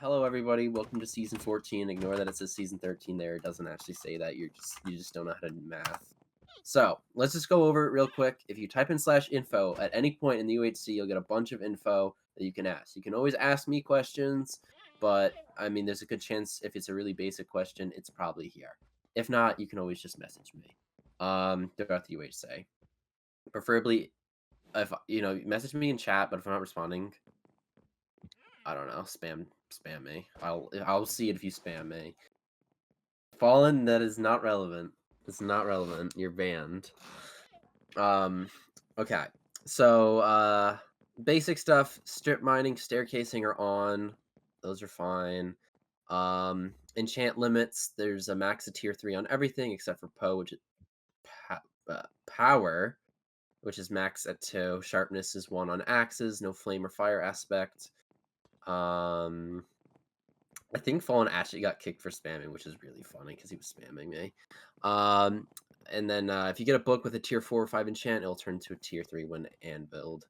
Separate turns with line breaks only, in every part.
Hello, everybody. Welcome to season 14. Ignore that it says season 13 there. It doesn't actually say that. You just don't know how to do math. So let's just go over it real quick. If you type in /info at any point in the UHC, you'll get a bunch of info that you can ask. You can always ask me questions, but I mean, there's a good chance if it's a really basic question, it's probably here. If not, you can always just message me throughout the UHC. Preferably, if message me in chat. But if I'm not responding, I don't know, spam me. I'll see it if you spam me. Fallen, that is not relevant. It's not relevant. You're banned. Okay. So basic stuff, strip mining, staircasing are on. Those are fine. Enchant limits, there's a max of tier 3 on everything except for which is power, which is max at 2. Sharpness is 1 on axes, no flame or fire aspect. I think Fallen actually got kicked for spamming, which is really funny because he was spamming me. And then if you get a book with a tier 4 or 5 enchant, it'll turn to a tier 3 when and build,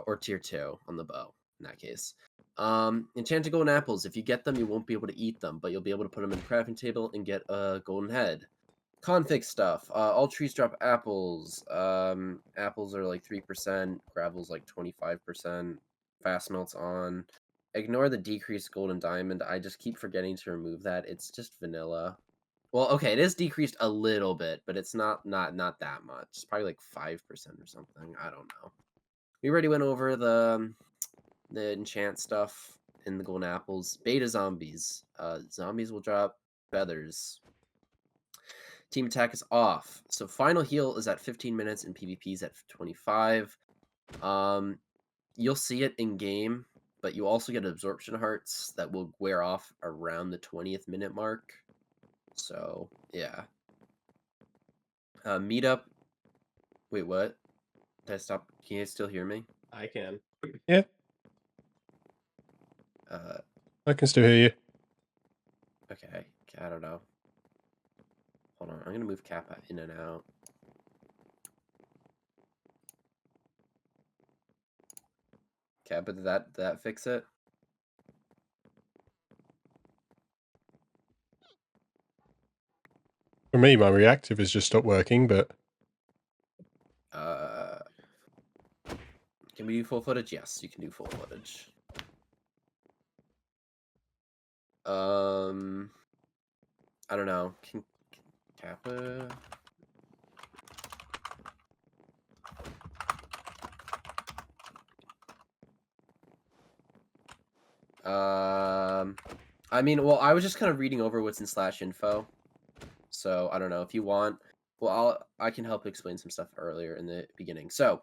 or tier 2 on the bow in that case. Enchanted golden apples. If you get them, you won't be able to eat them, but you'll be able to put them in the crafting table and get a golden head. Config stuff. All trees drop apples. Apples are like 3%. Gravel's like 25%. Fast melt's on. Ignore the decreased gold and diamond. I just keep forgetting to remove that. It's just vanilla. Well, okay, it is decreased a little bit, but it's not that much. It's probably like 5% or something. I don't know. We already went over the enchant stuff in the golden apples. Beta zombies. Zombies will drop feathers. Team attack is off. So final heal is at 15 minutes and PvP is at 25. You'll see it in game, but you also get absorption hearts that will wear off around the 20th minute mark. So yeah. Meetup. Wait, what? Did I stop? Can you still hear me?
I can.
Yeah. I can still hear you.
Okay. I don't know. Hold on. I'm gonna move Kappa in and out. Okay, but did that fix it?
For me, my reactive has just stopped working, but
Can we do full footage? Yes, you can do full footage. I don't know. Can Kappa? I mean, well, I was just kind of reading over what's in /info, so I don't know if you want. Well, I can help explain some stuff earlier in the beginning. So,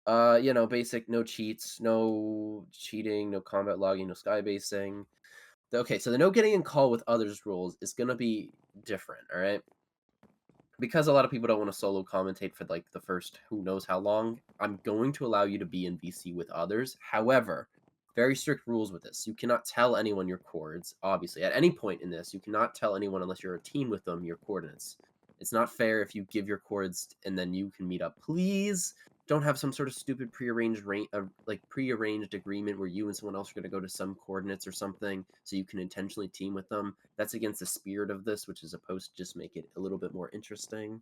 basic, no cheats, no cheating, no combat logging, no sky basing. Okay, so the no getting in call with others rules is gonna be different, all right? Because a lot of people don't want to solo commentate for like the first who knows how long, I'm going to allow you to be in VC with others. However, very strict rules with this. You cannot tell anyone your coords, obviously. At any point in this, you cannot tell anyone unless you're a team with them your coordinates. It's not fair if you give your coords and then you can meet up. Please don't have some sort of stupid prearranged agreement where you and someone else are going to go to some coordinates or something so you can intentionally team with them. That's against the spirit of this, which is supposed to just make it a little bit more interesting.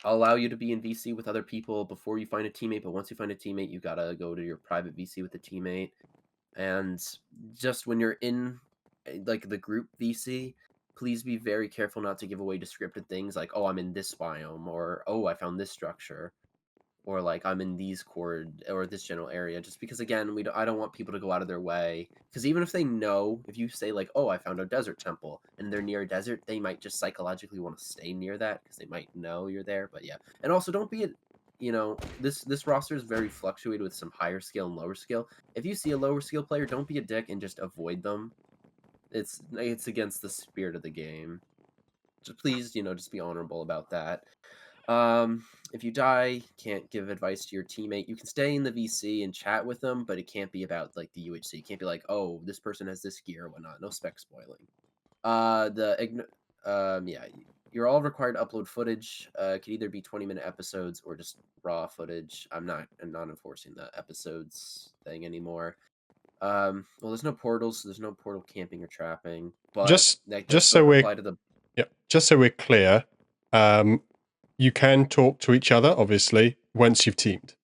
I'll allow you to be in VC with other people before you find a teammate, but once you find a teammate, you gotta go to your private VC with a teammate. And just when you're in like the group VC, please be very careful not to give away descriptive things like, oh, I'm in this biome, or oh, I found this structure, or like I'm in these chord or this general area, just because again, I don't want people to go out of their way, because even if they know, if you say like, oh, I found a desert temple and they're near a desert, they might just psychologically want to stay near that because they might know you're there. But yeah, and also don't be this roster is very fluctuated with some higher skill and lower skill. If you see a lower skill player, don't be a dick and just avoid them. It's against the spirit of the game. Just please, just be honorable about that. If you die, can't give advice to your teammate. You can stay in the VC and chat with them, but it can't be about like the UHC. It can't be like, oh, this person has this gear or whatnot. No spec spoiling. Yeah, you're all required to upload footage. It could either be 20-minute episodes or just raw footage. I'm not enforcing the episodes thing anymore. Well, there's no portals, so there's no portal camping or trapping, but
Just
that does
just
still
so we're
apply to the.
yeah, just so we're clear, you can talk to each other, obviously, once you've teamed.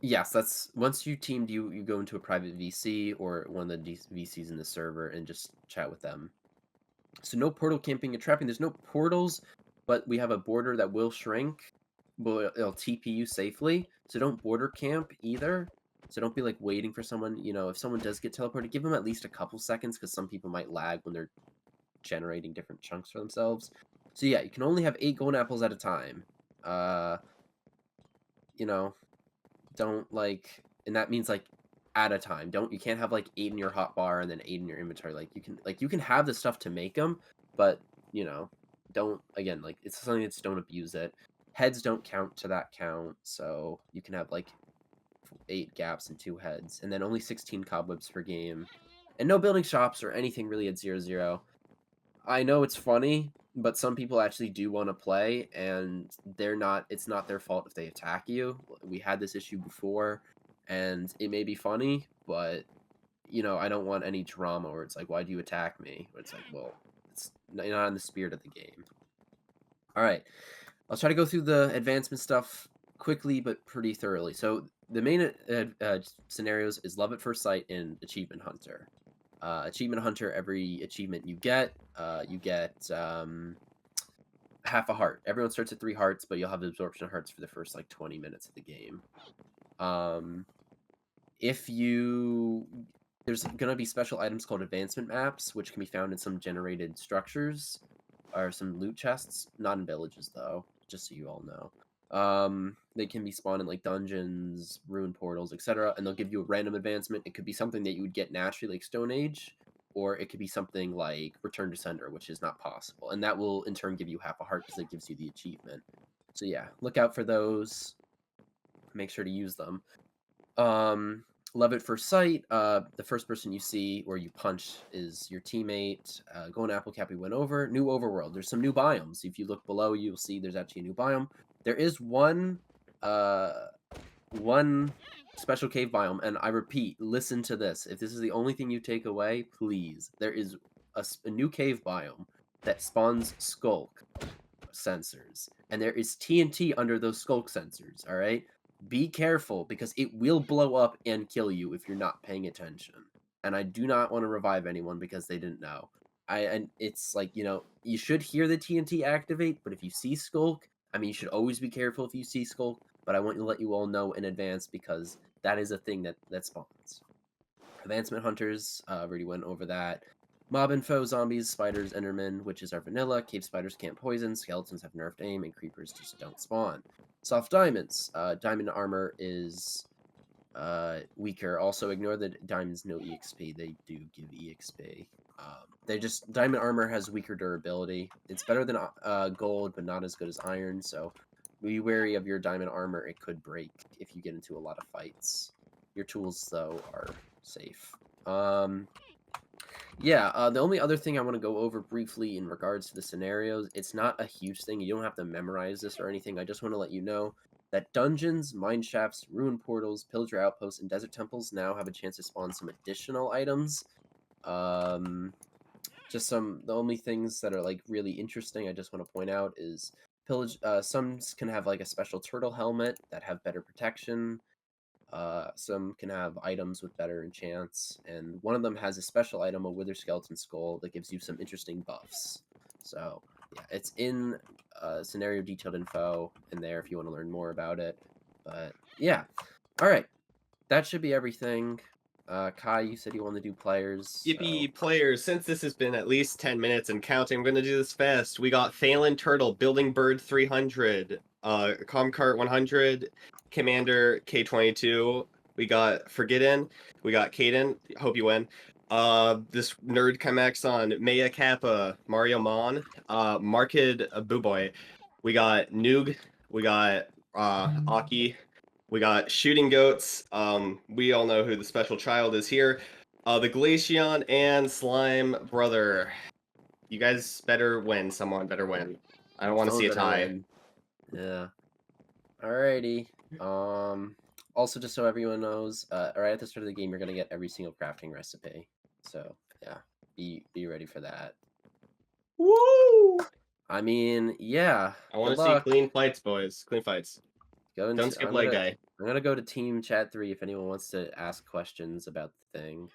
Yes, that's once you teamed, you go into a private VC or one of the VCs in the server and just chat with them. So no portal camping and trapping. There's no portals, but we have a border that will shrink, but it'll TP you safely. So don't border camp either. So don't be like waiting for someone. If someone does get teleported, give them at least a couple seconds because some people might lag when they're generating different chunks for themselves. So yeah, you can only have 8 golden apples at a time. Uh, you know, don't and that means like at a time. You can't have like 8 in your hotbar and then 8 in your inventory. You can have the stuff to make them, but you know, don't again like it's something that's don't abuse it. Heads don't count to that count, so you can have like 8 gaps and 2 heads, and then only 16 cobwebs per game, and no building shops or anything really at 0-0. I know it's funny, but some people actually do want to play, and it's not their fault if they attack you. We had this issue before, and it may be funny, but I don't want any drama where it's like, why do you attack me? Where it's like, well, it's not in the spirit of the game. All right, I'll try to go through the advancement stuff quickly but pretty thoroughly. So the main scenarios is Love at First Sight and Achievement Hunter. Achievement Hunter, every achievement you get half a heart. Everyone starts at 3 hearts, but you'll have absorption hearts for the first like 20 minutes of the game. If you There's gonna be special items called advancement maps, which can be found in some generated structures or some loot chests, not in villages though, just so you all know. They can be spawned in like dungeons, ruin portals, etc., and they'll give you a random advancement. It could be something that you would get naturally, like Stone Age, or it could be something like Return to Sender, which is not possible, and that will in turn give you half a heart because it gives you the achievement. So yeah, look out for those. Make sure to use them. Love at First Sight. The first person you see or you punch is your teammate. Going Apple Cap, we went over. New overworld. There's some new biomes. If you look below, you'll see there's actually a new biome. There is one special cave biome, and I repeat, listen to this. If this is the only thing you take away, please. There is a new cave biome that spawns skulk sensors, and there is TNT under those skulk sensors. All right, be careful because it will blow up and kill you if you're not paying attention. And I do not want to revive anyone because they didn't know. And it's like, you should hear the TNT activate, but if you see Skulk, I mean, you should always be careful if you see Skulk, but I want to let you all know in advance because that is a thing that spawns. Advancement Hunters, already went over that. Mob info, zombies, spiders, endermen, witches are vanilla, cave spiders can't poison, skeletons have nerfed aim, and creepers just don't spawn. Soft diamonds, diamond armor is weaker. Also, ignore the diamonds no EXP. They do give EXP. Diamond armor has weaker durability. It's better than gold, but not as good as iron. So be wary of your diamond armor. It could break if you get into a lot of fights. Your tools, though, are safe. Yeah, the only other thing I want to go over briefly in regards to the scenarios, it's not a huge thing. You don't have to memorize this or anything. I just want to let you know that dungeons, mine shafts, ruin portals, pillager outposts, and desert temples now have a chance to spawn some additional items. The only things that are like really interesting I just want to point out is some can have like a special turtle helmet that have better protection. Some can have items with better enchants, and one of them has a special item, a wither skeleton skull, that gives you some interesting buffs. So yeah, it's in scenario detailed info in there if you want to learn more about it. But yeah, all right, that should be everything. Kai, you said you want to do players.
Yippee, players, since this has been at least 10 minutes and counting, I'm going to do this fast. We got Phelan Turtle, Building Bird 300, Comcart 100, Commander K22, we got Forgitten, we got Caden, hope you win. This nerd Chimax on Maya Kappa, Mario Mon, Marked Booboy, we got Noog, we got Aki, we got Shooting Goats, we all know who the special child is here. The Glaceon and Slime Brother. You guys better win. Someone better win. I don't want to see a tie.
Yeah. Alrighty. Also, just so everyone knows, right at the start of the game, you're gonna get every single crafting recipe. So yeah, be ready for that.
Woo!
I mean, yeah.
I want
Good
to see
luck.
clean fights, boys. Clean fights.
Go
Don't
into.
skip leg day.
I'm gonna go to Team Chat 3 if anyone wants to ask questions about the thing.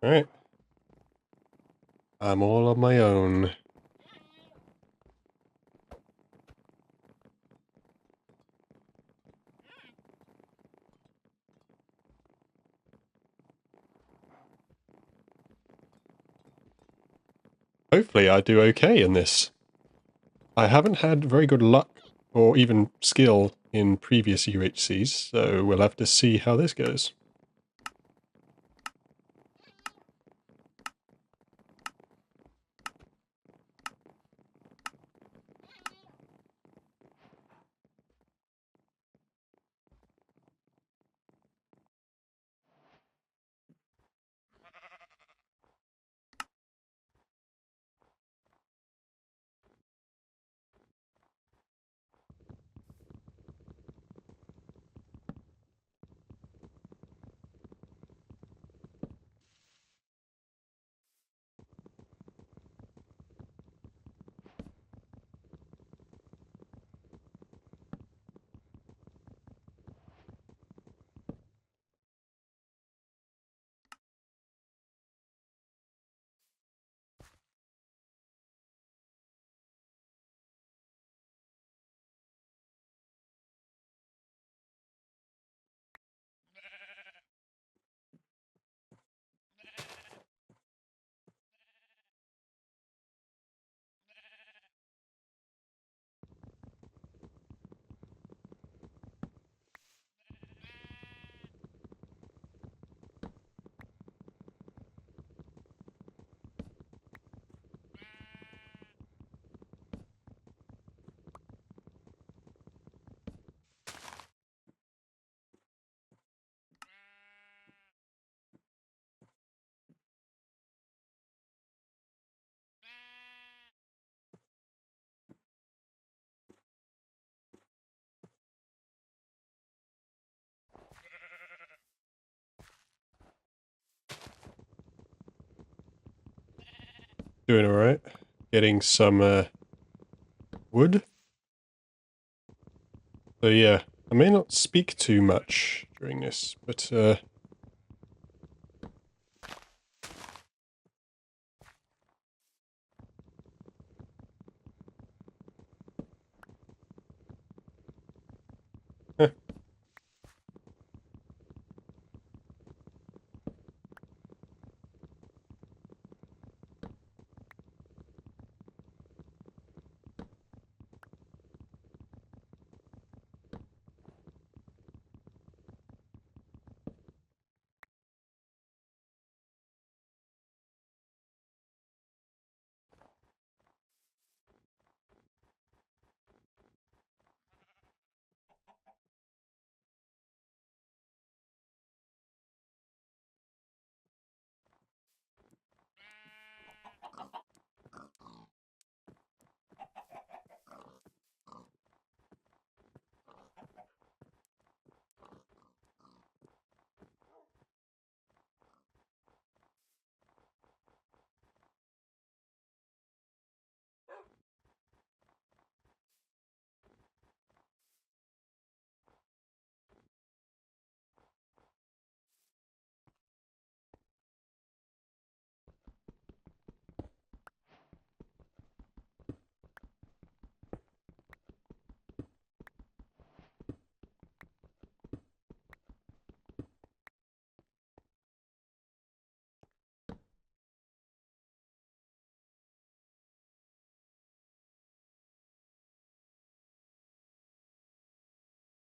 All right. I'm all on my own. Hopefully I do okay in this. I haven't had very good luck or even skill in previous UHCs, so we'll have to see how this goes. Doing alright. Getting some wood. So yeah, I may not speak too much during this, but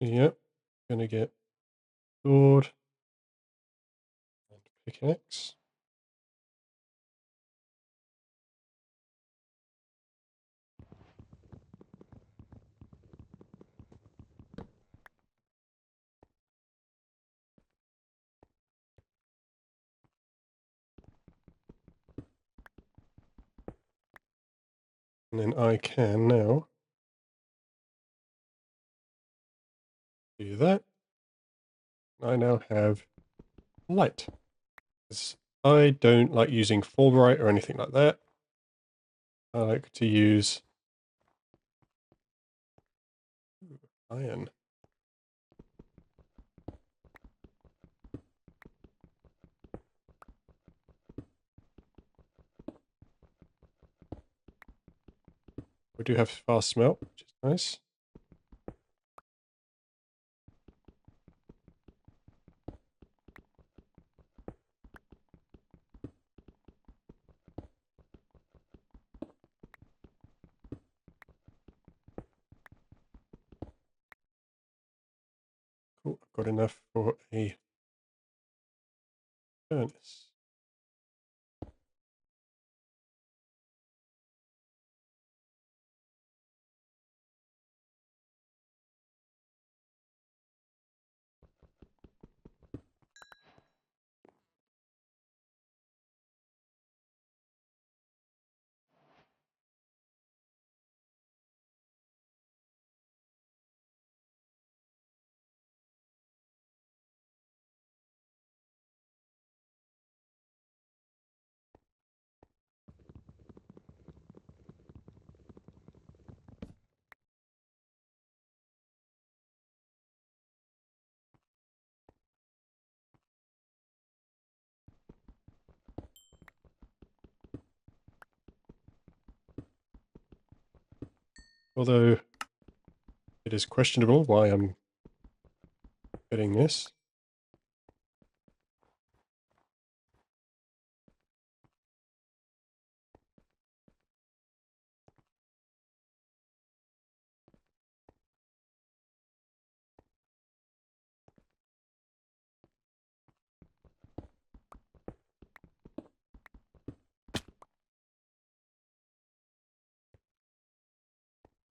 yep, gonna get sword and pickaxe. And then I can now do that. I now have light. I don't like using Fulbright or anything like that. I like to use iron. We do have fast smelt, which is nice. Cool, I've got enough for a furnace. Although it is questionable why I'm getting this.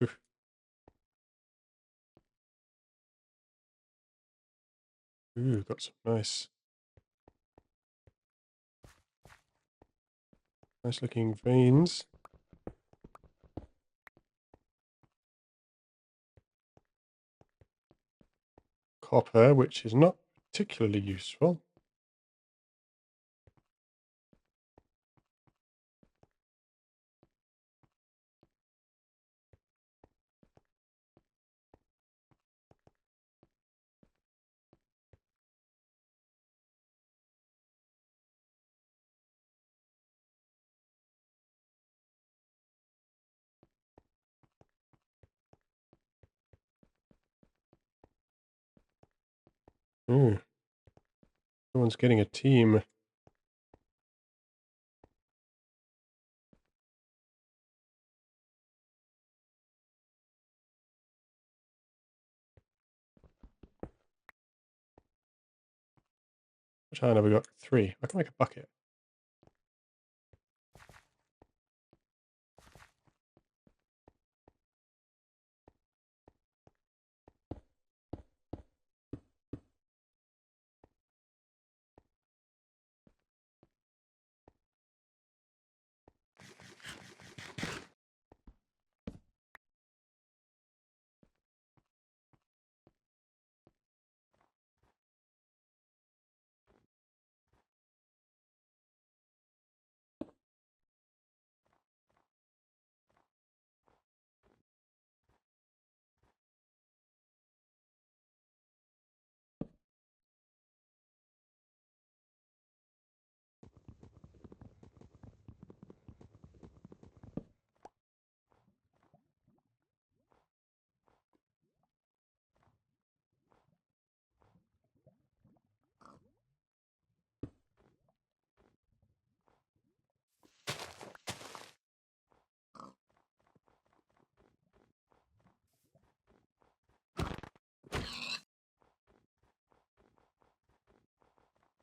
Oof. Ooh, got some nice looking veins. Copper, which is not particularly useful. Ooh, someone's getting a team. Which iron have we got? 3. I can make a bucket.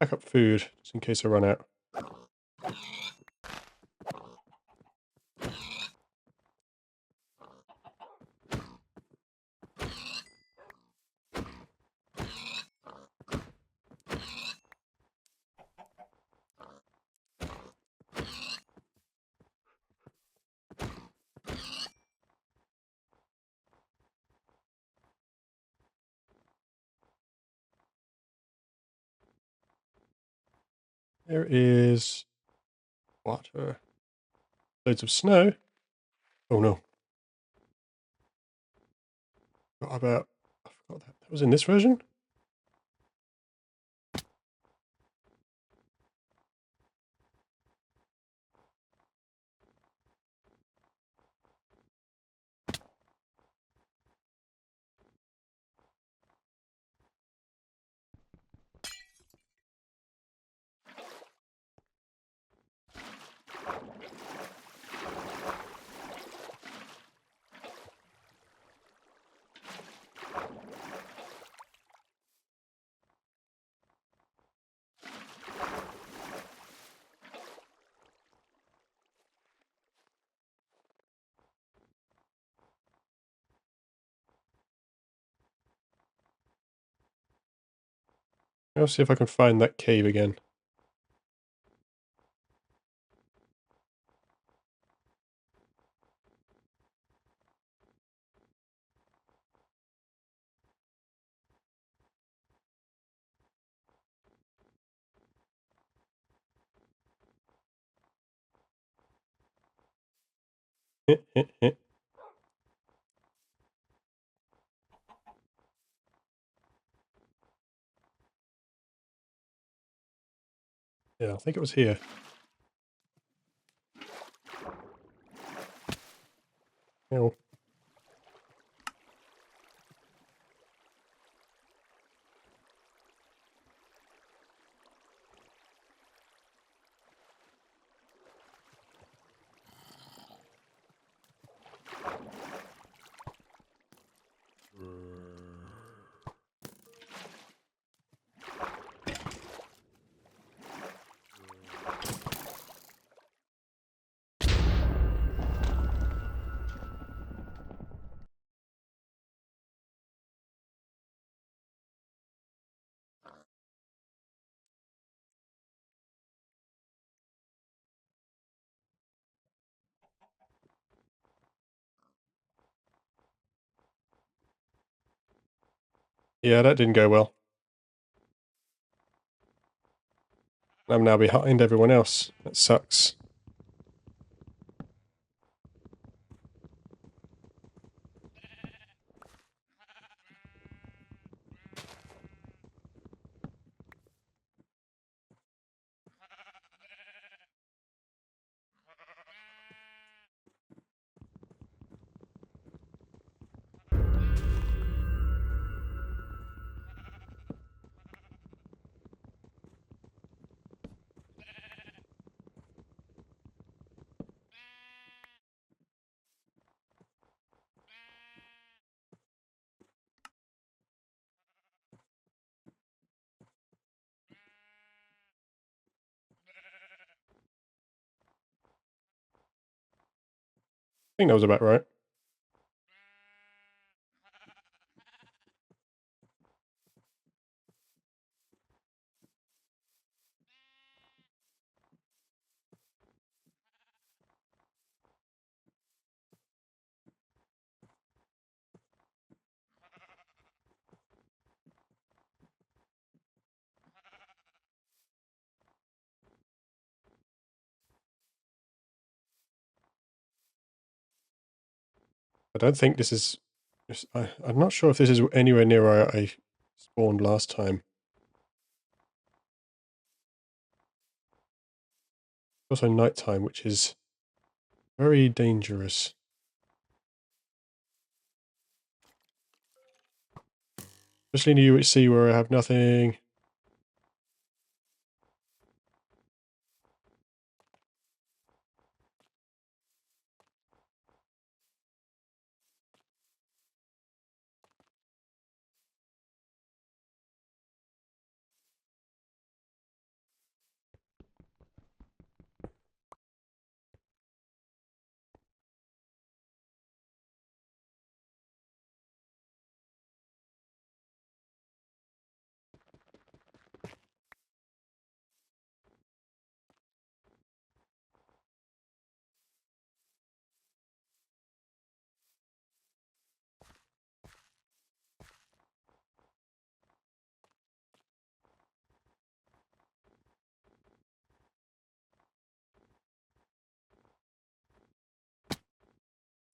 Pack up food, just in case I run out. There is water. Loads of snow. Oh no. I forgot that. That was in this version? I'll see if I can find that cave again. Yeah, I think it was here. Oh. Yeah, that didn't go well. I'm now behind everyone else. That sucks. I think that was about right. I don't think this is... I'm not sure if this is anywhere near where I spawned last time. It's also nighttime, which is very dangerous. Especially in the UHC where I have nothing.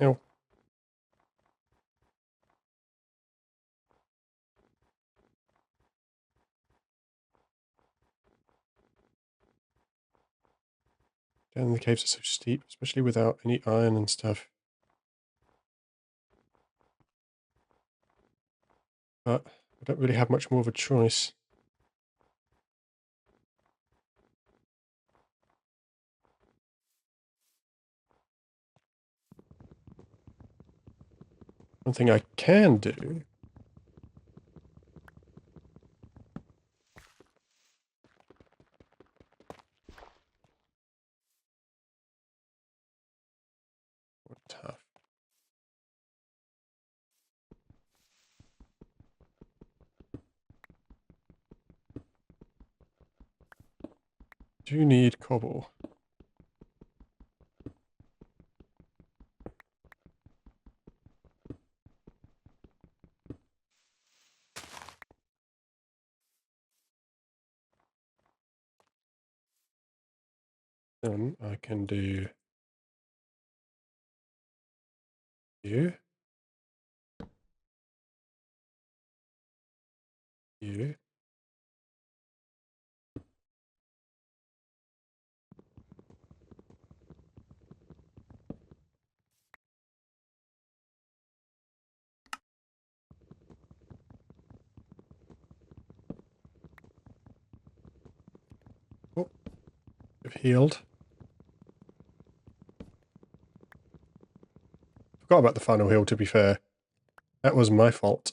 Ow. Down the caves are so steep, especially without any iron and stuff. But I don't really have much more of a choice. One thing I can do tough. Do need cobble. Then I can do you, you, oh, I've healed. Forgot about the final heal, to be fair. That was my fault.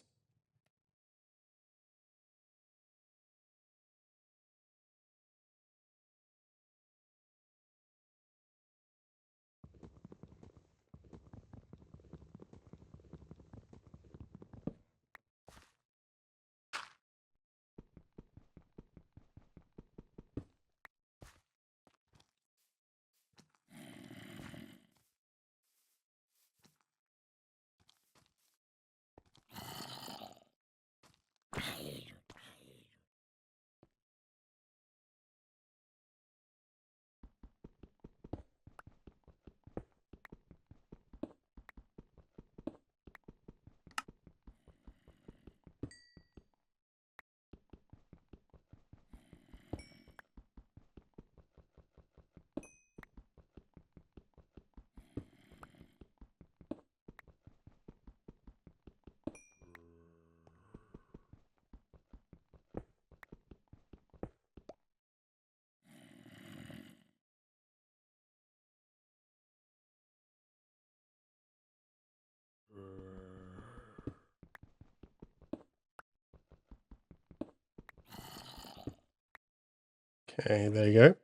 Okay, there you go.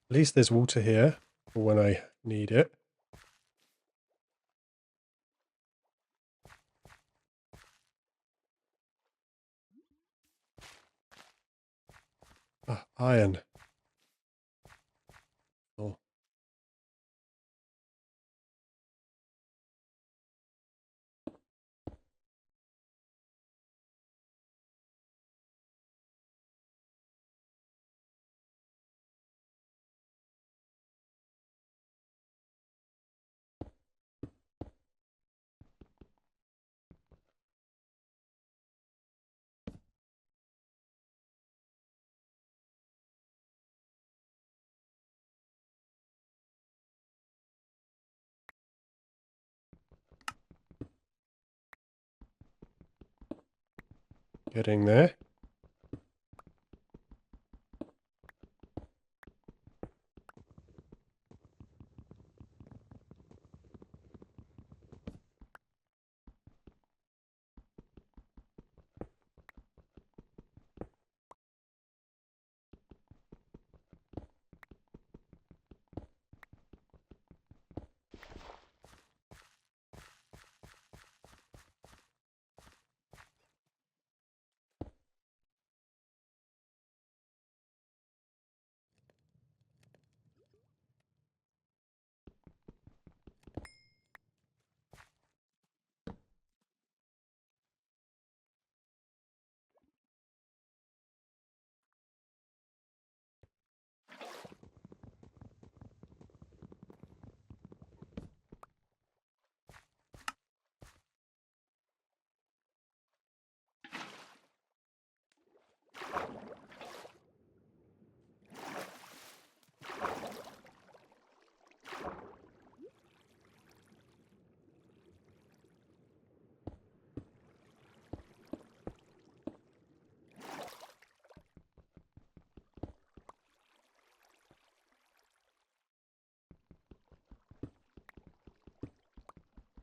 At least there's water here for when I need it. Ah, iron. Oh. Getting there.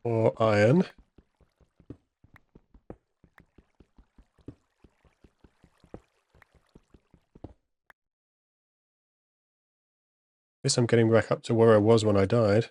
or iron. Guess I'm getting back up to where I was when I died.